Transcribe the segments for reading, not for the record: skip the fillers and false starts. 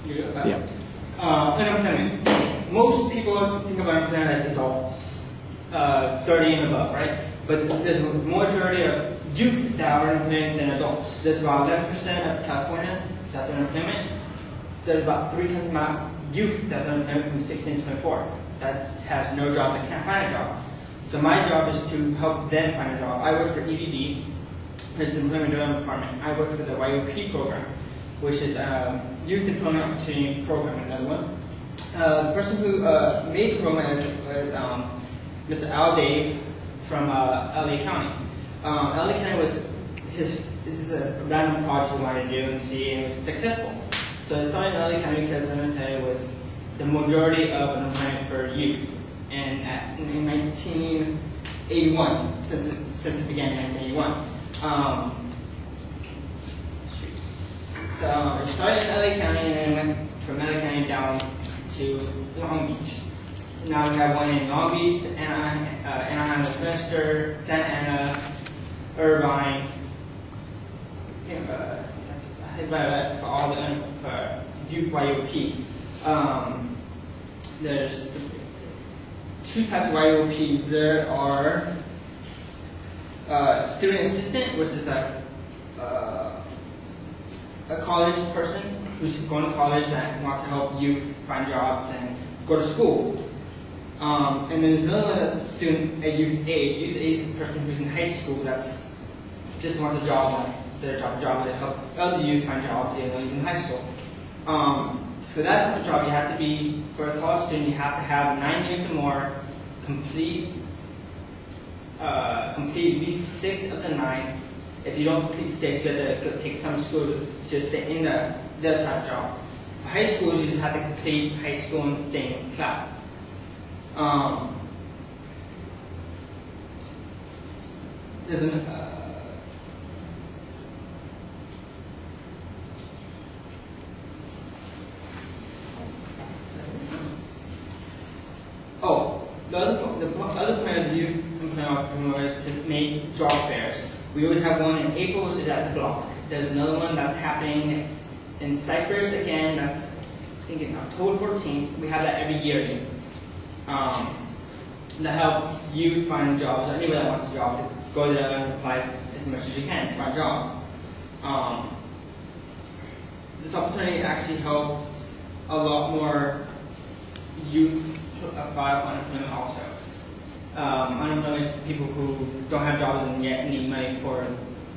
Yeah. Unemployment. Most people think of unemployment as adults, 30 and above, right? But there's a majority of youth that are unemployed than adults. There's about 11% of California that's unemployment. There's about 3 times the amount of youth that's unemployed from 16 to 24 that has no job, that can't find a job. So my job is to help them find a job. I work for EDD, which is Employment Development Department. I work for the YOP program, which is Youth Employment Opportunity Program, another one. The person who made the program was Mr. Al Dave from LA County. LA County was this is a random project he wanted to do and see, and it was successful. So it started in LA County because LA County was the majority of unemployment for youth. And in 1981, since it began in 1981. So it started in LA County and then went from LA County down to Long Beach. Now we have one in Long Beach, Anaheim, Westminster, Santa Ana, Irvine. That's about it for all the for youth YOP. There's 2 types of YOPs. There are student assistant, which is a college person who's going to college that wants to help youth find jobs and go to school. And then there's another one that's a youth aid. Youth aid is a person who's in high school that's just wants a job, wants their job to help other youth find jobs, even though he's in high school. For that type of job, you have to be, for a college student, you have to have 9 units or more, complete at least 6 of the 9. If you don't complete 6, you have to take summer school to stay in that type of job. For high schools, you just have to complete high school and stay in class. There's the other point of the youth employment is to make job fairs. We always have one in April, which is at the Block. There's another one that's happening in Cypress again. That's I think in October 14th. We have that every year. That helps youth find jobs. Anybody that wants a job to go there and apply as much as you can to find jobs. This opportunity actually helps a lot more youth file unemployment also. Unemployment is people who don't have jobs and yet need money for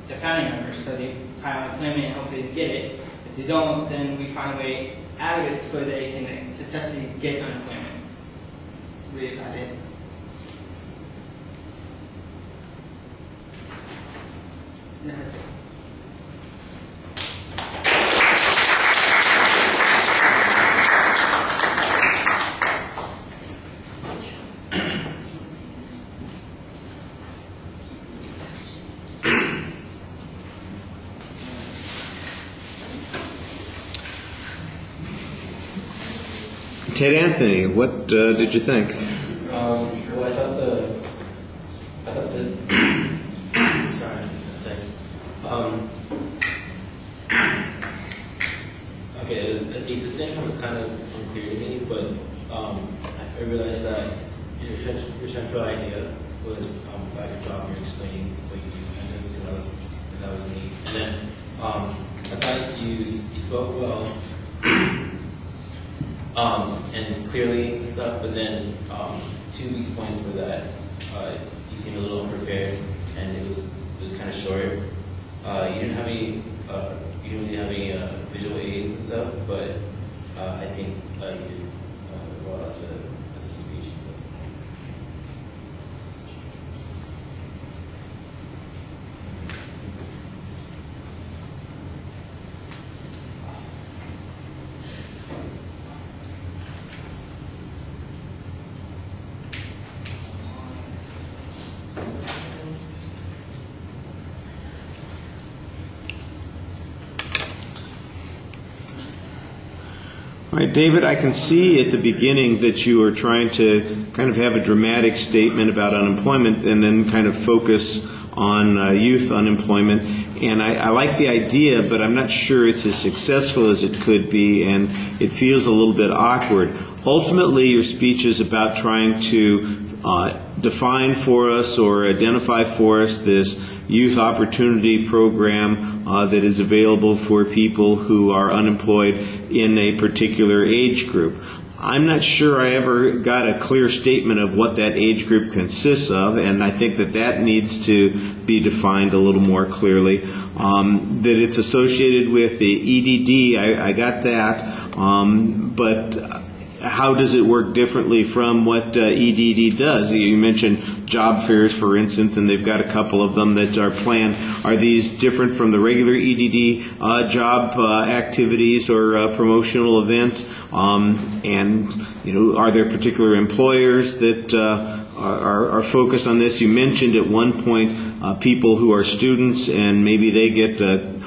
their family members, so they file unemployment and hopefully they get it. If they don't, then we find a way out of it so they can successfully get unemployment. That's really about it. And that's it. Ted Anthony, what did you think? Well, I thought the sorry, a sec. Okay, the thesis thing was kind of unclear to me, but I realized that your central idea was about your job. You're explaining what you do, and so that was neat. And then I thought you spoke well. And it's clearly and stuff, but then 2 weak points were that you seemed a little unprepared, and it was kind of short. You didn't really have any visual aids and stuff, but I think you did well as a speech and stuff. All right, David, I can see at the beginning that you are trying to kind of have a dramatic statement about unemployment and then kind of focus on youth unemployment. And I like the idea, but I'm not sure it's as successful as it could be, and it feels a little bit awkward. Ultimately, your speech is about trying to define for us or identify for us this youth opportunity program that is available for people who are unemployed in a particular age group. I'm not sure I ever got a clear statement of what that age group consists of, and I think that that needs to be defined a little more clearly. That it's associated with the EDD, I got that, but how does it work differently from what EDD does? You mentioned job fairs, for instance, and they've got a couple of them that are planned. Are these different from the regular EDD job activities or promotional events? And are there particular employers that are focused on this? You mentioned at one point people who are students and maybe they get a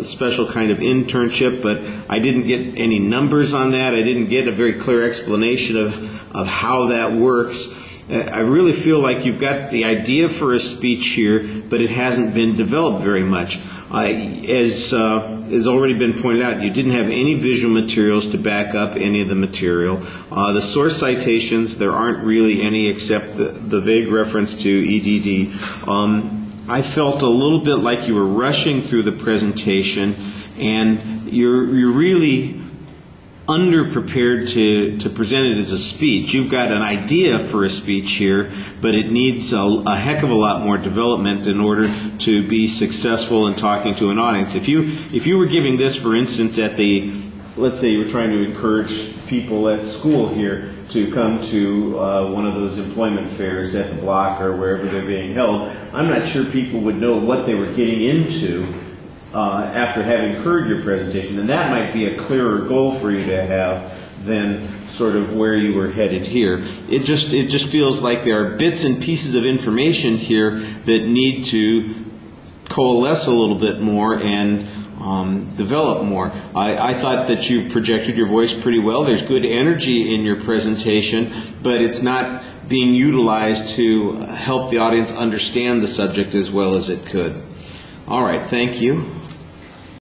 special kind of internship, but I didn't get any numbers on that. I didn't get a very clear explanation of how that works. I really feel like you've got the idea for a speech here, but it hasn't been developed very much. As has already been pointed out, you didn't have any visual materials to back up any of the material. The source citations, there aren't really any except the vague reference to EDD. I felt a little bit like you were rushing through the presentation, and you're really underprepared to present it as a speech. You've got an idea for a speech here, but it needs a heck of a lot more development in order to be successful in talking to an audience. If you were giving this, for instance, let's say you were trying to encourage people at school here to come to one of those employment fairs at the block or wherever they're being held, I'm not sure people would know what they were getting into after having heard your presentation, and that might be a clearer goal for you to have than sort of where you were headed here. It just feels like there are bits and pieces of information here that need to coalesce a little bit more and develop more. I thought that you projected your voice pretty well. There's good energy in your presentation, but it's not being utilized to help the audience understand the subject as well as it could. All right, thank you.